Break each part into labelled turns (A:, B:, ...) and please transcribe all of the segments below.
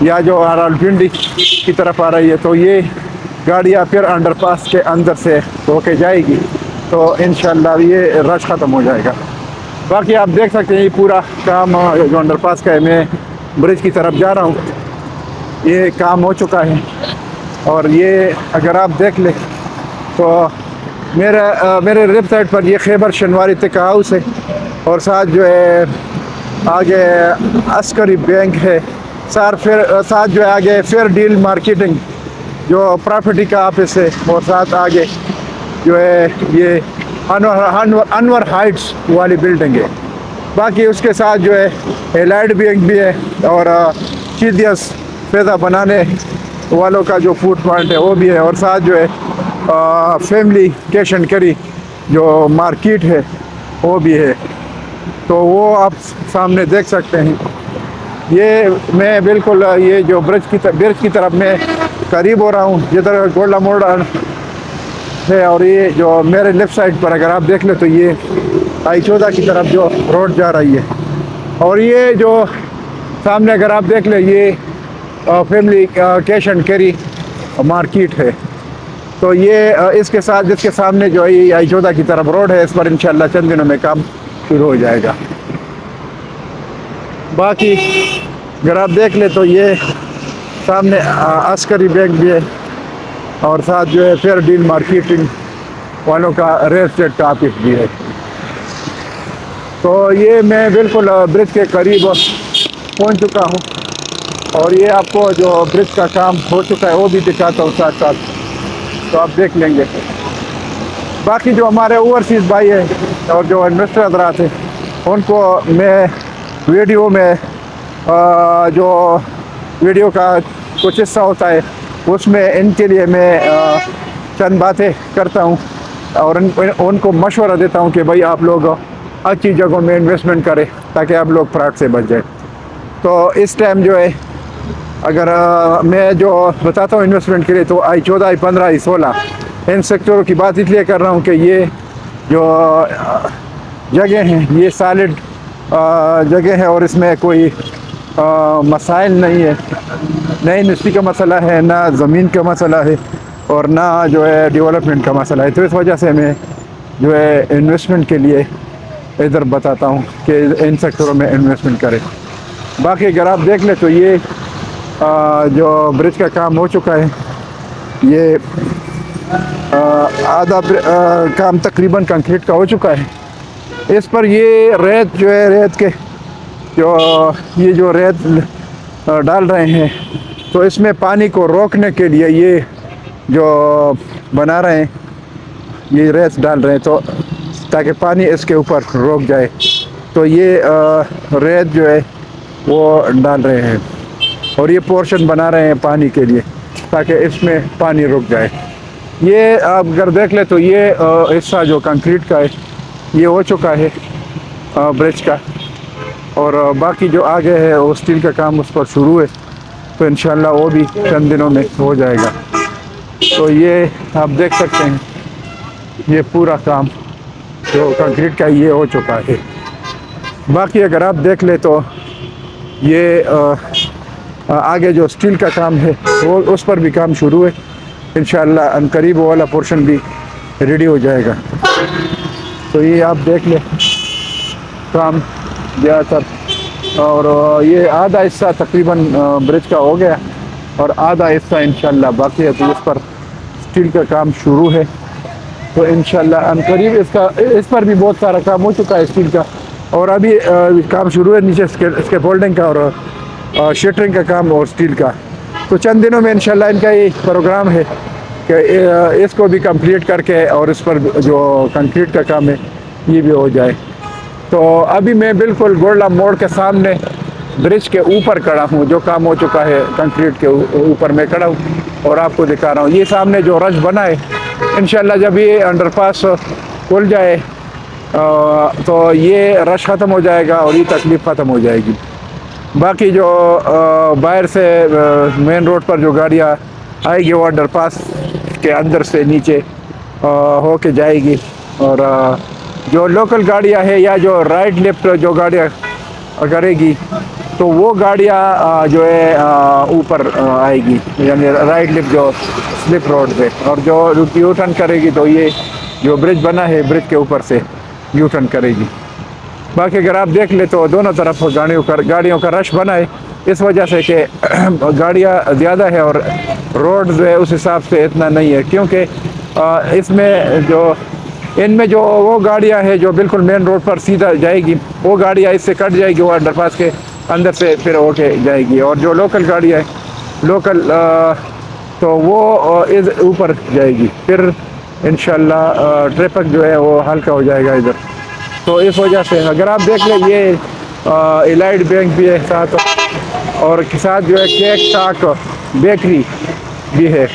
A: یا جو راولپنڈی کی طرف آ رہی ہے، تو یہ گاڑیاں پھر انڈر پاس کے اندر سے ہو کے جائے گی، تو انشاءاللہ یہ رش ختم ہو جائے گا۔ باقی آپ دیکھ سکتے ہیں یہ پورا کام جو انڈر پاس کا ہے، میں برج کی طرف جا رہا ہوں، یہ کام ہو چکا ہے۔ اور یہ اگر آپ دیکھ لیں تو میرے لیفٹ سائڈ پر یہ خیبر شنواری تک ہاؤس ہے، اور ساتھ جو ہے آگے عسکری بینک ہے، ساتھ جو ہے آگے فیئر ڈیل مارکیٹنگ جو پراپرٹی کا آفس ہے، اور ساتھ آگے جو ہے یہ انور ہائٹس والی بلڈنگ ہے۔ باقی اس کے ساتھ جو ہے لائٹ بینک بھی ہے، اور چیدیس پیزا بنانے والوں کا جو فوڈ پوائنٹ ہے وہ بھی ہے، اور ساتھ جو ہے فیملی کیش اینڈ کری جو مارکیٹ ہے وہ بھی ہے، تو وہ آپ سامنے دیکھ سکتے ہیں۔ یہ میں بالکل یہ جو برج کی طرف میں قریب ہو رہا ہوں، جدھر گولڈا موڑ ہے، اور یہ جو میرے لیفٹ سائڈ پر اگر آپ دیکھ لیں تو یہ I-14 کی طرف جو روڈ جا رہی ہے، اور یہ جو سامنے اگر آپ دیکھ لیں یہ family cash and carry market ہے، تو یہ اس کے ساتھ جس کے سامنے جو ہے یہ I-14 کی طرف روڈ ہے، اس پر انشاءاللہ چند دنوں میں کام شروع ہو جائے گا۔ باقی اگر آپ دیکھ لیں تو یہ سامنے عسکری بینک بھی ہے، اور ساتھ جو ہے فیئر ڈیل مارکیٹنگ والوں کا ریل اسٹیٹ کا آفس بھی ہے۔ تو یہ میں بالکل برج کے قریب پہنچ چکا ہوں، اور یہ آپ کو جو برج کا کام ہو چکا ہے وہ بھی دکھاتا ہوں ساتھ ساتھ، تو آپ دیکھ لیں گے۔ باقی جو ہمارے اوورسیز بھائی ہیں اور جو انویسٹر حضرات ہیں، ان کو میں ویڈیو میں جو ویڈیو کا کچھ حصہ ہوتا ہے اس میں ان کے لیے میں چند باتیں کرتا ہوں، اور ان کو مشورہ دیتا ہوں کہ بھائی آپ لوگ اچھی جگہوں میں انویسٹمنٹ کریں تاکہ آپ لوگ فراڈ سے بچ جائیں۔ تو اس ٹائم جو ہے اگر میں جو بتاتا ہوں انویسٹمنٹ کے لیے، تو I-14 I-15 I-16 ان سیکٹروں کی بات اس لیے کر رہا ہوں کہ یہ جو جگہ ہیں یہ سالڈ جگہ ہے، اور اس میں کوئی مسائل نہیں ہے، نہ انڈسٹری کا مسئلہ ہے، نہ زمین کا مسئلہ ہے، اور نہ جو ہے ڈیولپمنٹ کا مسئلہ ہے۔ تو اس وجہ سے میں جو ہے انویسٹمنٹ کے لیے ادھر بتاتا ہوں کہ ان سیکٹروں میں انویسٹمنٹ کریں۔ باقی اگر آپ دیکھ لیں تو یہ جو برج کا کام ہو چکا ہے، یہ آدھا کام تقریباً کنکریٹ کا ہو چکا ہے۔ اس پر یہ ریت جو ہے ریت کے جو ریت ڈال رہے ہیں، تو اس میں پانی کو روکنے کے لیے یہ جو بنا رہے ہیں، یہ ریت ڈال رہے ہیں تو تاکہ پانی اس کے اوپر روک جائے، تو یہ ریت جو ہے وہ ڈال رہے ہیں، اور یہ پورشن بنا رہے ہیں پانی کے لیے تاکہ اس میں پانی رک جائے۔ یہ آپ اگر دیکھ لیں تو یہ حصہ جو کنکریٹ کا ہے یہ ہو چکا ہے برج کا، اور باقی جو آگے ہے وہ اسٹیل کا کام اس پر شروع ہے، تو انشاءاللہ وہ بھی چند دنوں میں ہو جائے گا۔ تو یہ آپ دیکھ سکتے ہیں یہ پورا کام جو کنکریٹ کا یہ ہو چکا ہے۔ باقی اگر آپ دیکھ لیں تو یہ آگے جو اسٹیل کا کام ہے وہ اس پر بھی کام شروع ہے، انشاءاللہ ان قریب وہ والا پورشن بھی ریڈی ہو جائے گا۔ تو یہ آپ دیکھ لیں کام زیادہ تر، اور یہ آدھا حصہ تقریباً برج کا ہو گیا، اور آدھا حصہ انشاءاللہ باقی ہے، تو اس پر اسٹیل کا کام شروع ہے، تو انشاءاللہ ان قریب اس پر بھی بہت سارا کام ہو چکا ہے اسٹیل کا، اور ابھی کام شروع ہے نیچے اسکے فولڈنگ کا اور شٹرنگ کا کام اور اسٹیل کا۔ تو چند دنوں میں انشاءاللہ ان کا یہ پروگرام ہے کہ اس کو بھی کمپلیٹ کر کے اور اس پر جو کنکریٹ کا کام ہے یہ بھی ہو جائے۔ تو ابھی میں بالکل گولڈا موڑ کے سامنے برج کے اوپر کھڑا ہوں، جو کام ہو چکا ہے کنکریٹ کے اوپر میں کھڑا ہوں اور آپ کو دکھا رہا ہوں۔ یہ سامنے جو رش بنا ہے، انشاءاللہ جب یہ انڈر پاس کھل جائے تو یہ رش ختم ہو جائے گا اور یہ تکلیف ختم ہو جائے گی۔ باقی جو باہر سے مین روڈ پر جو گاڑیاں آئے گی وہ انڈر پاس کے اندر سے نیچے ہو کے جائے گی، اور جو لوکل گاڑیاں ہیں یا جو رائٹ لیفٹ جو گاڑیاں کرے گی تو وہ گاڑیاں جو ہے اوپر آئے گی، یعنی رائٹ لپ جو سلپ روڈ پہ، اور جو یو ٹرن کرے گی تو یہ جو برج بنا ہے برج کے اوپر سے یو ٹرن کرے گی۔ باقی اگر آپ دیکھ لیں تو دونوں طرف گاڑیوں کا رش بنا ہے، اس وجہ سے کہ گاڑیاں زیادہ ہے اور روڈ جو ہے اس حساب سے اتنا نہیں ہے، کیونکہ اس میں ان میں جو وہ گاڑیاں ہیں جو بالکل مین روڈ پر سیدھا جائے گی، وہ گاڑیاں اس سے کٹ جائے گی، وہ انڈر پاس کے اندر سے پھر ہو کے جائے گی، اور جو لوکل گاڑیاں ہیں لوکل تو وہ اوپر جائے گی، پھر انشاءاللہ ٹریفک جو ہے وہ ہلکا ہو جائے گا ادھر۔ تو اس وجہ سے اگر آپ دیکھ لیں یہ الائٹ بینک بھی ہے ساتھ، اور ساتھ جو ہے کیک ٹاک بیکری بھی ہے،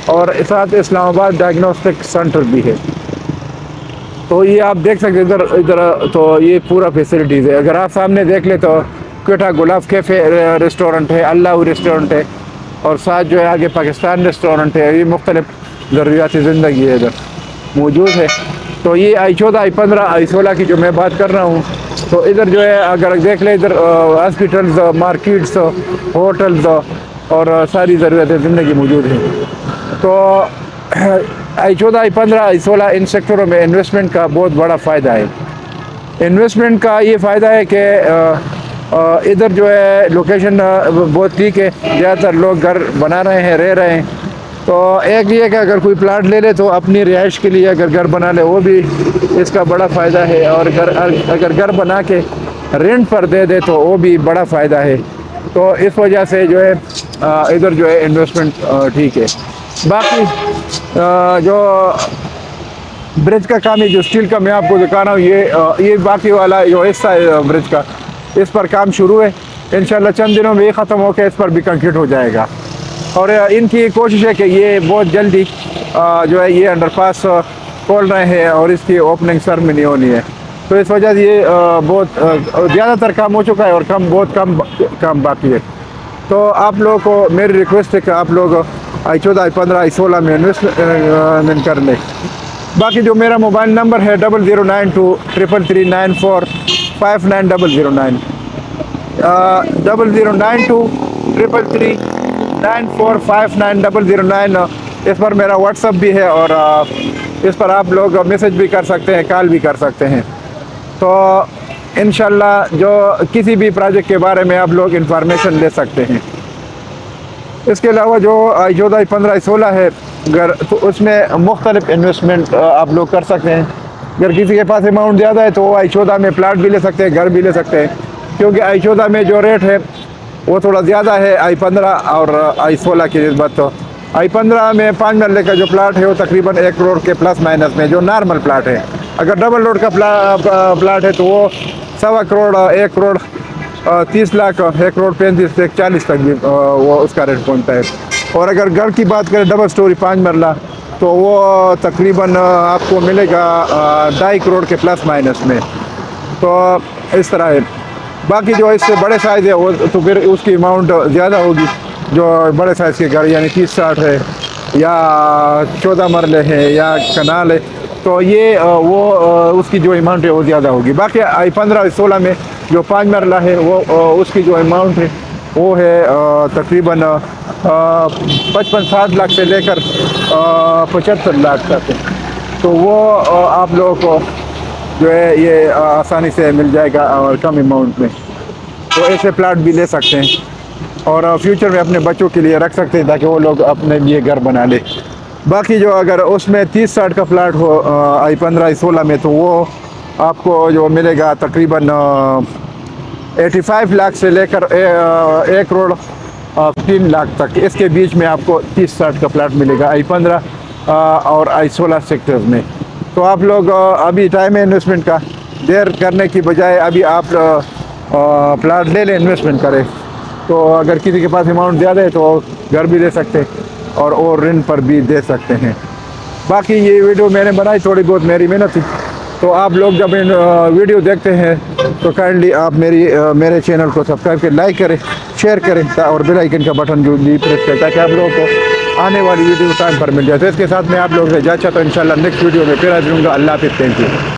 A: اور ساتھ اسلام آباد ڈائگنوسٹک سینٹر بھی ہے۔ تو یہ آپ دیکھ سکتے ادھر تو یہ پورا فیسلٹیز ہے۔ اگر آپ سامنے دیکھ لیں تو کوئٹہ گلاب کیفے ریسٹورنٹ ہے، اللہ ریسٹورنٹ ہے، اور ساتھ جو ہے آگے پاکستان ریسٹورنٹ ہے، یہ مختلف ضروریات زندگی ہے ادھر موجود ہے۔ تو یہ I14 I15 I16 کی جو میں بات کر رہا ہوں، تو ادھر جو ہے اگر دیکھ لیں ادھر ہاسپٹلز، مارکیٹس، ہوٹلز اور ساری ضروریات زندگی موجود ہیں۔ تو I14 I15 I16 ان سیکٹروں میں انویسٹمنٹ کا بہت بڑا فائدہ ہے۔ انویسٹمنٹ کا یہ فائدہ ہے کہ ادھر جو ہے لوکیشن بہت ٹھیک ہے، زیادہ تر لوگ گھر بنا رہے ہیں، رہ رہے ہیں۔ تو ایک یہ کہ اگر کوئی پلاٹ لے لے تو اپنی رہائش کے لیے اگر گھر بنا لے، وہ بھی اس کا بڑا فائدہ ہے، اور اگر گھر بنا کے رینٹ پر دے دے تو وہ بھی بڑا فائدہ ہے۔ تو اس وجہ سے جو ہے ادھر جو ہے انویسٹمنٹ ٹھیک ہے۔ باقی جو برج کا کام ہے، جو اسٹیل کا میں آپ کو دکھا رہا ہوں، یہ باقی والا جو حصہ ہے برج کا، اس پر کام شروع ہے، انشاءاللہ چند دنوں میں یہ ختم ہو کے اس پر بھی کنکریٹ ہو جائے گا، اور ان کی کوشش ہے کہ یہ بہت جلدی جو ہے یہ انڈر پاس کھول رہے ہیں اور اس کی اوپننگ سرمنی ہونی ہے۔ تو اس وجہ سے یہ بہت زیادہ تر کام ہو چکا ہے، اور بہت کم کام باقی ہے۔ تو آپ لوگوں کو میری ریکویسٹ ہے کہ آپ لوگ I14 I15 I16 میں انویسٹمنٹ کر لیں۔ باقی جو میرا موبائل نمبر ہے 00923339459009 00923339459009 اس پر میرا واٹس ایپ بھی ہے، اور اس پر آپ لوگ میسج بھی کر سکتے ہیں، کال بھی کر سکتے ہیں۔ تو انشاءاللہ جو کسی بھی پروجیکٹ کے بارے میں آپ لوگ انفارمیشن لے سکتے ہیں۔ اس کے علاوہ جو I14 I15 I16 ہے تو اس میں مختلف انویسٹمنٹ آپ لوگ کر سکتے ہیں۔ اگر کسی کے پاس اماؤنٹ زیادہ ہے تو وہ I14 میں پلاٹ بھی لے سکتے ہیں، گھر بھی لے سکتے ہیں، کیونکہ I14 میں جو ریٹ ہے وہ تھوڑا زیادہ ہے I15 اور I16 کی نسبت۔ تو I15 میں 5 مرلے کا جو پلاٹ ہے وہ تقریباً 1 کروڑ کے پلس مائنس میں جو نارمل پلاٹ ہے، اگر ڈبل روڈ کا پلاٹ ہے تو وہ 1.25 کروڑ، 1 کروڑ 30 لاکھ، 1 کروڑ 35 سے 40 تک بھی وہ اس کا ریٹ پہنچتا ہے۔ اور اگر گھر کی بات کریں ڈبل سٹوری 5 مرلہ تو وہ تقریباً آپ کو ملے گا 2.5 کروڑ کے پلس مائنس میں۔ تو اس طرح ہے۔ باقی جو اس سے بڑے سائز ہے وہ تو پھر اس کی اماؤنٹ زیادہ ہوگی، جو بڑے سائز کے گھر یعنی 30-60 ہے یا 14 مرلے ہے یا کنال ہے، تو یہ وہ اس کی جو اماؤنٹ ہے وہ زیادہ ہوگی۔ باقی I15 اور 16 میں جو 5 مرلہ ہے وہ اس کی جو اماؤنٹ ہے وہ ہے تقریباً 55-60 لاکھ سے لے کر 75 لاکھ تک ہے۔ تو وہ آپ لوگوں کو جو ہے یہ آسانی سے مل جائے گا اور کم اماؤنٹ میں، تو ایسے پلاٹ بھی لے سکتے ہیں، اور فیوچر میں اپنے بچوں کے لیے رکھ سکتے ہیں تاکہ وہ لوگ اپنے لیے گھر بنا لے۔ باقی جو اگر اس میں 30-60 کا پلاٹ ہو I15 I16 میں تو وہ آپ کو جو ملے گا تقریباً 85 لاکھ سے لے کر 1 کروڑ 3 لاکھ تک، اس کے بیچ میں آپ کو 30-60 کا پلاٹ ملے گا I15 اور I16 سیکٹرز میں۔ تو آپ لوگ ابھی ٹائم ہے انویسٹمنٹ کا، دیر کرنے کی بجائے ابھی آپ پلاٹ لے لیں، انویسٹمنٹ کریں۔ تو اگر کسی کے پاس اماؤنٹ زیادہ ہے تو گھر بھی لے سکتے اور رینٹ پر بھی دے سکتے ہیں۔ باقی یہ ویڈیو میں نے بنائی تھوڑی بہت میری محنت تھی، تو آپ لوگ جب ویڈیو دیکھتے ہیں تو کائنڈلی آپ میرے چینل کو سبسکرائب کریں، لائک کریں، شیئر کریں، اور بیل آئیکن کا بٹن جو بھی پریس کریں تاکہ آپ لوگوں کو آنے والی ویڈیو ٹائم پر مل جائے۔ تو اس کے ساتھ میں آپ لوگوں سے اجازت چاہتا ہوں، انشاءاللہ نیکسٹ ویڈیو میں پھر حاضر ہوں گا۔ اللہ حافظ، تھینک یو۔